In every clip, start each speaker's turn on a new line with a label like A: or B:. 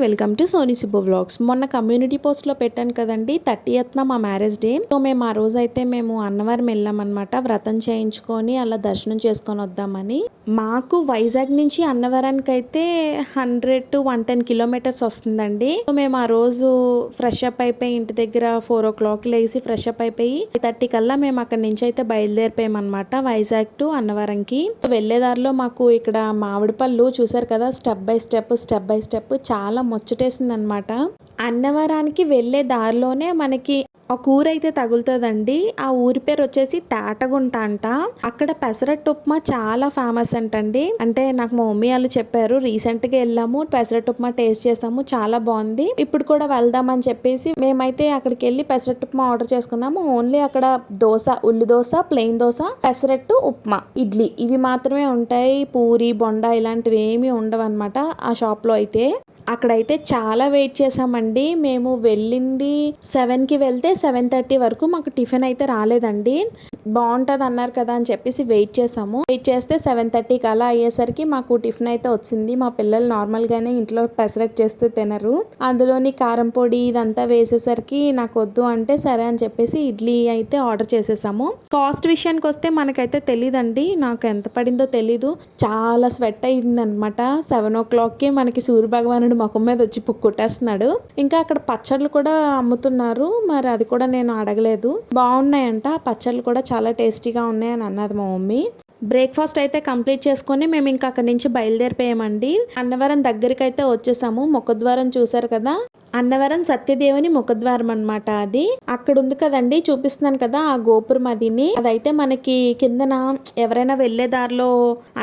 A: Welcome to Sony Subbu vlogs. మొన్న community పోస్ట్లో పెట్టాను కదండి 30th మా మ్యారేజ్ డే. సో మేము ఆ రోజు అయితే మేము అన్నవరం వెళ్ళామన్నమాట. వ్రతం చేయించుకొని అలా దర్శనం చేసుకొని వద్దామని. మాకు వైజాగ్ నుంచి అన్నవరానికి అయితే 100 to 110 కిలోమీటర్స్ వస్తుందండి. సో మేము ఆ రోజు ఫ్రెష్ అప్ అయిపోయి ఇంటి దగ్గర 4 o'clock లేసి ఫ్రెష్ అప్ అయిపోయి 30 కల్లా మేము అక్కడి నుంచి అయితే బయలుదేరిపోయామన్నమాట వైజాగ్ టు అన్నవరంకి. వెళ్ళేదారిలో మాకు ఇక్కడ మామిడి పళ్ళు చూసారు కదా, స్టెప్ బై స్టెప్ చాలా ముచ్చటేసింది అనమాట. అన్నవరానికి వెళ్ళే దారిలోనే మనకి ఒక ఊరు అయితే తగులుతుందండి. ఆ ఊరి పేరు వచ్చేసి తేటగుంట అంట. అక్కడ పెసరట్టు ఉప్మా చాలా ఫేమస్ అంటండి. అంటే నాకు మా మమ్మీ వాళ్ళు చెప్పారు. రీసెంట్ గా వెళ్ళాము, పెసరట్టు ఉప్మా టేస్ట్ చేసాము, చాలా బాగుంది. ఇప్పుడు కూడా వెళ్దామని చెప్పేసి మేమైతే అక్కడికి వెళ్ళి పెసరట్టు ఉప్మా ఆర్డర్ చేసుకున్నాము. ఓన్లీ అక్కడ దోశ, ఉల్లి దోశ, ప్లెయిన్ దోశ, పెసరట్టు ఉప్మా, ఇడ్లీ ఇవి మాత్రమే ఉంటాయి. పూరి, బొండా ఇలాంటివి ఏమీ ఉండవు అనమాట ఆ షాప్ లో అయితే. అక్కడైతే చాలా వెయిట్ చేసామండి. మేము వెళ్ళింది 7కి వెళ్తే 7:30 వరకు మాకు టిఫిన్ అయితే రాలేదండి. బాగుంటుంది అన్నారు కదా అని చెప్పేసి వెయిట్ చేసాము. వెయిట్ చేస్తే 7:30కి అలా అయ్యేసరికి మాకు టిఫిన్ అయితే వచ్చింది. మా పిల్లలు నార్మల్ గానే ఇంట్లో పెసరట్టు చేస్తే తినరు, అందులోని కారం పొడి ఇదంతా వేసేసరికి నాకు వద్దు అంటే సరే అని చెప్పేసి ఇడ్లీ అయితే ఆర్డర్ చేసేసాము. కాస్ట్ విషయానికి వస్తే మనకైతే తెలీదండి, నాకు ఎంత పడిందో తెలీదు. చాలా స్వెట్ అయింది అనమాట. 7 o'clockకి మనకి సూర్య భగవానుడు ముఖం మీద వచ్చి కొట్టేస్తున్నాడు. ఇంకా అక్కడ పచ్చళ్ళు కూడా అమ్ముతున్నారు, మరి అది కూడా నేను అడగలేదు. బాగున్నాయంట పచ్చళ్ళు కూడా, చాలా టేస్టీగా ఉన్నాయని అన్నది మా మమ్మీ. బ్రేక్ఫాస్ట్ అయితే కంప్లీట్ చేసుకొని మేము ఇంకా అక్కడి నుంచి బయలుదేరిపోయామండి. అన్నవరం దగ్గరికి అయితే వచ్చేసాము. ముఖద్వారం చూసారు కదా, అన్నవరం సత్యదేవుని ముఖద్వారం అన్నమాట. అది అక్కడ ఉంది కదండి, చూపిస్తున్నాను కదా ఆ గోపురం. అదైతే మనకి కిందన ఎవరైనా వెళ్లే దారిలో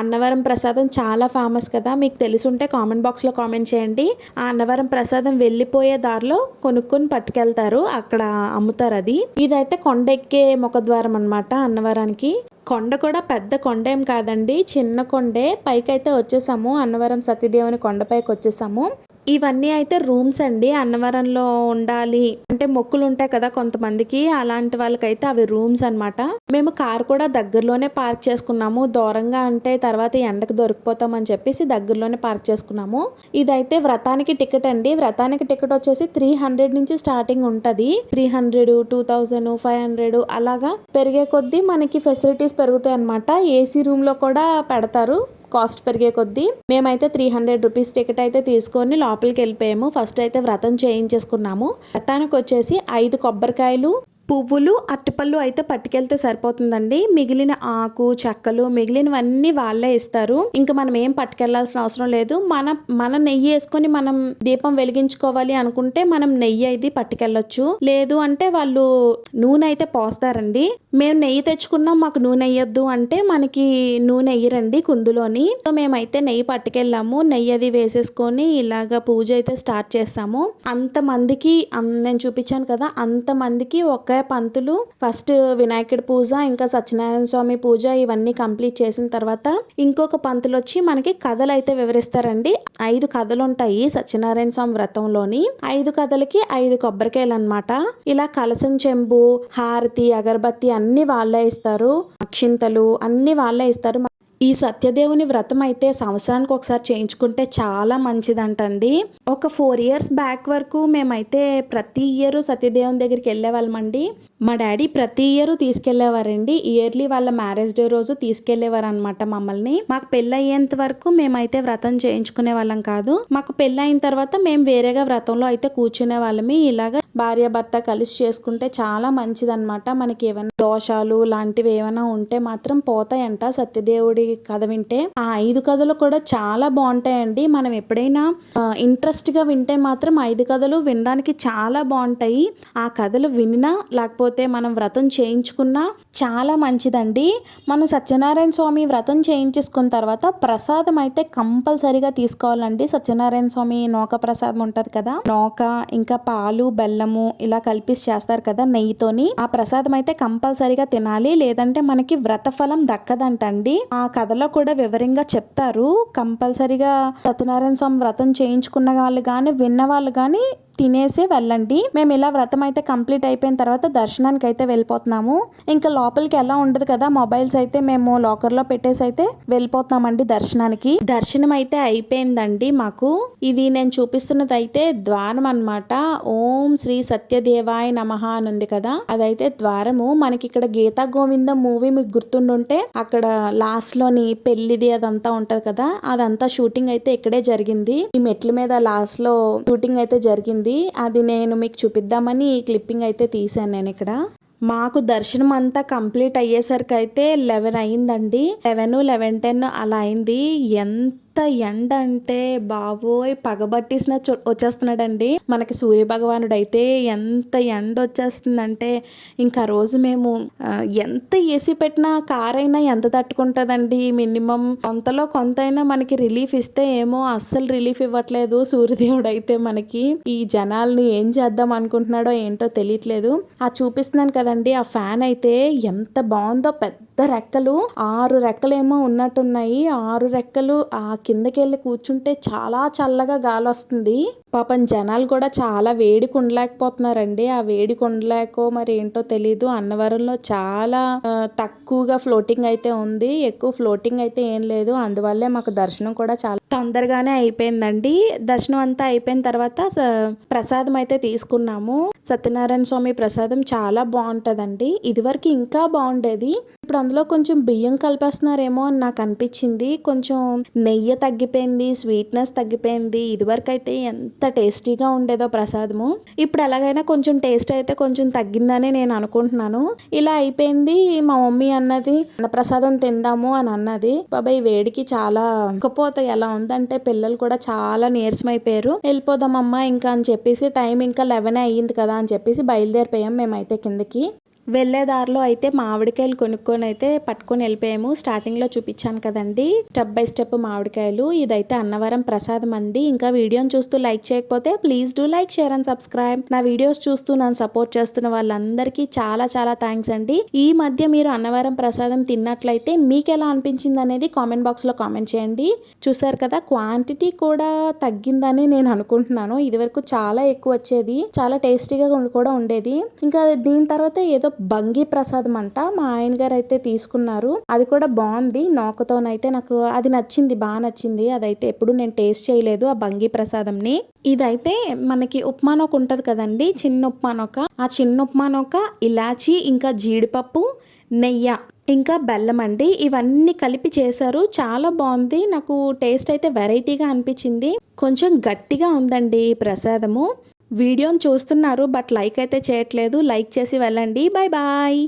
A: అన్నవరం ప్రసాదం చాలా ఫేమస్ కదా, మీకు తెలుసుంటే కామెంట్ బాక్స్ లో కామెంట్ చేయండి. ఆ అన్నవరం ప్రసాదం వెళ్ళిపోయే దారిలో కొనుక్కొని పట్టుకెళ్తారు, అక్కడ అమ్ముతారు అది. ఇదైతే కొండ ఎక్కే ముఖద్వారం అన్నమాట అన్నవరానికి. కొండ కూడా పెద్ద కొండ ఏం కాదండి, చిన్న కొండే. పైకైతే వచ్చేసాము, అన్నవరం సత్యదేవుని కొండపైకి వచ్చేసాము. ఇవన్నీ అయితే రూమ్స్ అండి. అన్నవరంలో ఉండాలి అంటే మొక్కులు ఉంటాయి కదా కొంతమందికి, అలాంటి వాళ్ళకైతే అవి రూమ్స్ అన్నమాట. మేము కార్ కూడా దగ్గరలోనే పార్క్ చేసుకున్నాము. దూరంగా అంటే తర్వాత ఎండకు దొరికిపోతామని చెప్పేసి దగ్గరలోనే పార్క్ చేసుకున్నాము. ఇదైతే వ్రతానికి టికెట్ అండి. వ్రతానికి టికెట్ వచ్చేసి 300 నుంచి స్టార్టింగ్ ఉంటది. 300, 2000, 500 అలాగా పెరిగే కొద్దీ మనకి ఫెసిలిటీస్ పెరుగుతాయి అన్నమాట. ఏసీ రూమ్ లో కూడా పెడతారు కాస్ట్ పెరిగే కొద్దీ. మేమైతే 300 రూపీస్ టికెట్ అయితే తీసుకొని లోపలికి వెళ్ళిపోయాము. ఫస్ట్ అయితే వ్రతం చేయించేసుకున్నాము. వ్రతానికి వచ్చేసి 5 కొబ్బరికాయలు, పువ్వులు, అరటిపళ్ళు అయితే పట్టుకెళ్తే సరిపోతుందండి. మిగిలిన ఆకు, చెక్కలు మిగిలినవన్నీ వాళ్ళే ఇస్తారు. ఇంకా మనం ఏం పట్టుకెళ్లాల్సిన అవసరం లేదు. మన నెయ్యి వేసుకొని మనం దీపం వెలిగించుకోవాలి అనుకుంటే మనం నెయ్యి అయితే పట్టుకెళ్ళొచ్చు. లేదు అంటే వాళ్ళు నూనె అయితే పోస్తారండి. మేము నెయ్యి తెచ్చుకున్నాం, మాకు నూనె వేయొద్దు అంటే మనకి నూనె వేయరండి కుందులోని. సో మేమైతే నెయ్యి పట్టుకెళ్ళాము. నెయ్యి అది వేసేసుకొని ఇలాగా పూజ అయితే స్టార్ట్ చేస్తాము. అంతమందికి నేను చూపించాను కదా, అంతమందికి ఒకే పంతులు ఫస్ట్ వినాయకుడి పూజ, ఇంకా సత్యనారాయణ స్వామి పూజ ఇవన్నీ కంప్లీట్ చేసిన తర్వాత ఇంకొక పంతులు వచ్చి మనకి కథలు అయితే వివరిస్తారండి. 5 కథలు ఉంటాయి సత్యనారాయణ స్వామి వ్రతంలోని. 5 కథలకి 5 కొబ్బరికాయలు అన్నమాట. ఇలా కలసం చెంబు, హారతి, అగరబత్తి అన్ని వాళ్ళే ఇస్తారు. అక్షింతలు అన్ని వాళ్ళే ఇస్తారు. ఈ సత్యదేవుని వ్రతం అయితే సంవత్సరానికి ఒకసారి చేయించుకుంటే చాలా మంచిదంటండి. ఒక 4 years బ్యాక్ వరకు మేమైతే ప్రతి ఇయర్ సత్యదేవుని దగ్గరికి వెళ్ళేవాళ్ళమండి. మా డాడీ ప్రతి ఇయర్ తీసుకెళ్లేవారండి. ఇయర్లీ వాళ్ళ మ్యారేజ్ డే రోజు తీసుకెళ్లేవారు అనమాట మమ్మల్ని. మాకు పెళ్ళి అయ్యేంత వరకు మేమైతే వ్రతం చేయించుకునే వాళ్ళం కాదు. మాకు పెళ్ళి అయిన తర్వాత మేము వేరేగా వ్రతంలో అయితే కూర్చునే వాళ్ళమి. ఇలాగా భార్య భర్త కలిసి చేసుకుంటే చాలా మంచిదన్నమాట. మనకి ఏమైనా దోషాలు లాంటివి ఏమైనా ఉంటే మాత్రం పోతాయంట సత్యదేవుడి కథ వింటే. ఆ 5 కథలు కూడా చాలా బాగుంటాయండి. మనం ఎప్పుడైనా ఇంట్రెస్ట్ గా వింటే మాత్రం 5 కథలు వినడానికి చాలా బాగుంటాయి. ఆ కథలు వినినా లేకపోతే మనం వ్రతం చేయించుకున్నా చాలా మంచిదండి. మనం సత్యనారాయణ స్వామి వ్రతం చేయించేసుకున్న తర్వాత ప్రసాదం అయితే కంపల్సరీగా తీసుకోవాలండి. సత్యనారాయణ స్వామి నోక ప్రసాదం ఉంటది కదా, నోక ఇంకా పాలు, బెల్లము ఇలా కలిపి చేస్తారు కదా నెయ్యితోని. ఆ ప్రసాదం అయితే కంపల్సరీగా తినాలి, లేదంటే మనకి వ్రత ఫలం దక్కదంటండి. ఆ కథలో కూడా వివరంగా చెప్తారు. కంపల్సరీగా సత్యనారాయణ స్వామి వ్రతం చేయించుకున్న వాళ్ళు కానీ విన్న వాళ్ళు కానీ తినేసి వెళ్ళండి. మేము ఇలా వ్రతం అయితే కంప్లీట్ అయిపోయిన తర్వాత దర్శనానికి అయితే వెళ్ళిపోతున్నాము. ఇంకా లోపలికి ఎలా ఉండదు కదా, మొబైల్స్ అయితే మేము లాకర్లో పెట్టేసి అయితే వెళ్ళిపోతున్నామండి దర్శనానికి. దర్శనం అయితే అయిపోయిందండి మాకు. ఇది నేను చూపిస్తున్నది అయితే ద్వారం అన్నమాట. ఓం శ్రీ సత్యదేవాయ నమః అని ఉంది కదా, అదైతే ద్వారము. మనకి ఇక్కడ గీతా గోవిందం మూవీ మీకు గుర్తుండుంటే అక్కడ లాస్ట్ లోని పెళ్లిది అదంతా ఉంటది కదా, అదంతా షూటింగ్ అయితే ఇక్కడే జరిగింది. ఈ మెట్ల మీద లాస్ట్ లో షూటింగ్ అయితే జరిగింది. అది నేను మీకు చూపిద్దామని ఈ క్లిప్పింగ్ అయితే తీసాను నేను ఇక్కడ. మాకు దర్శనం అంతా కంప్లీట్ అయ్యేసరికి అయితే 11 అయిందండి. 11:10 అలా అయింది. ఎంత ఎండ అంటే బాబోయ్ పగబట్టేసిన వచ్చేస్తున్నాడండి మనకి సూర్య భగవానుడు అయితే. ఎంత ఎండ వచ్చేస్తుందంటే ఇంకా రోజు మేము ఎంత ఏసీ పెట్టినా కార్ అయినా ఎంత తట్టుకుంటుందండి. మినిమం కొంతలో కొంతైనా మనకి రిలీఫ్ ఇస్తే ఏమో, అస్సలు రిలీఫ్ ఇవ్వట్లేదు సూర్యదేవుడు అయితే మనకి. ఈ జనాల్ని ఏం చేద్దాం అనుకుంటున్నాడో ఏంటో తెలియట్లేదు. ఆ చూపిస్తున్నాను కదండి, ఆ ఫ్యాన్ అయితే ఎంత బాగుందో. పెద్ద రెక్కలు, 6 రెక్కలేమో ఉన్నట్టున్నాయి. 6 రెక్కలు ఆ కిందకెళ్ళి కూర్చుంటే చాలా చల్లగా గాలి వస్తుంది. పాపం జనాలు కూడా చాలా వేడికి ఉండలేకపోతున్నారండి. ఆ వేడికి ఉండలేకో మరి ఏంటో తెలీదు. అన్నవరంలో చాలా తక్కువగా ఫ్లోటింగ్ అయితే ఉంది, ఎక్కువ ఫ్లోటింగ్ అయితే ఏం లేదు. అందువల్లే మాకు దర్శనం కూడా చాలా తొందరగానే అయిపోయిందండి. దర్శనం అంతా అయిపోయిన తర్వాత ప్రసాదం అయితే తీసుకున్నాము. సత్యనారాయణ స్వామి ప్రసాదం చాలా బాగుంటదండి. ఇదివరకు ఇంకా బాగుండేది, ఇప్పుడు అందులో కొంచెం బియ్యం కలిపేస్తున్నారేమో అని నాకు అనిపించింది. కొంచెం నెయ్యి తగ్గిపోయింది, స్వీట్నెస్ తగ్గిపోయింది. ఇదివరకు అయితే ఎంత టేస్టీగా ఉండేదో ప్రసాదము. ఇప్పుడు ఎలాగైనా కొంచెం టేస్ట్ అయితే కొంచెం తగ్గిందని నేను అనుకుంటున్నాను. ఇలా అయిపోయింది. మా మమ్మీ అన్నది ప్రసాదం తిందాము అని అన్నది. బాబాయ్ వేడికి చాలా ఉక్కపోతే ఎలా ఉందంటే పిల్లలు కూడా చాలా నీరసమైపోయారు. వెళ్ళిపోదామమ్మా ఇంకా అని చెప్పేసి, టైం ఇంకా 11 అయ్యింది కదా అని చెప్పేసి బయలుదేరిపోయాం మేమైతే కిందకి. వెళ్ళే దారిలో అయితే మామిడికాయలు కొనుక్కొని అయితే పట్టుకొని వెళ్ళిపోయాము. స్టార్టింగ్లో చూపించాను కదండి స్టెప్ బై స్టెప్ మామిడికాయలు. ఇదైతే అన్నవరం ప్రసాదం అండి. ఇంకా వీడియోని చూస్తూ లైక్ చేయకపోతే please do like, share and subscribe. నా వీడియోస్ చూస్తూ నన్ను సపోర్ట్ చేస్తున్న వాళ్ళందరికీ చాలా చాలా థ్యాంక్స్ అండి. ఈ మధ్య మీరు అన్నవరం ప్రసాదం తిన్నట్లయితే మీకు ఎలా అనిపించింది అనేది కామెంట్ బాక్స్లో కామెంట్ చేయండి. చూసారు కదా, క్వాంటిటీ కూడా తగ్గిందని నేను అనుకుంటున్నాను. ఇదివరకు చాలా ఎక్కువ వచ్చేది, చాలా టేస్టీగా కూడా ఉండేది. ఇంకా దీని తర్వాత ఏదో బంగి ప్రసాదం అంట, మా ఆయన గారు అయితే తీసుకున్నారు. అది కూడా బాగుంది, నోకతోనైతే నాకు అది నచ్చింది, బాగా నచ్చింది. అదైతే ఎప్పుడు నేను టేస్ట్ చేయలేదు ఆ బంగి ప్రసాదంని. ఇదైతే మనకి ఉప్మా నూక ఉంటది కదండి, చిన్న ఉప్మా నూక. ఆ చిన్న ఉప్మా నూక, ఇలాచి, ఇంకా జీడిపప్పు, నెయ్యి, ఇంకా బెల్లం అండి. ఇవన్నీ కలిపి చేశారు. చాలా బాగుంది. నాకు టేస్ట్ అయితే వెరైటీగా అనిపించింది. కొంచెం గట్టిగా ఉందండి ఈ ప్రసాదము. వీడియోని చూస్తున్నారు బట్ లైక్ అయితే చేయట్లేదు. లైక్ చేసి వెళ్ళండి. Bye bye.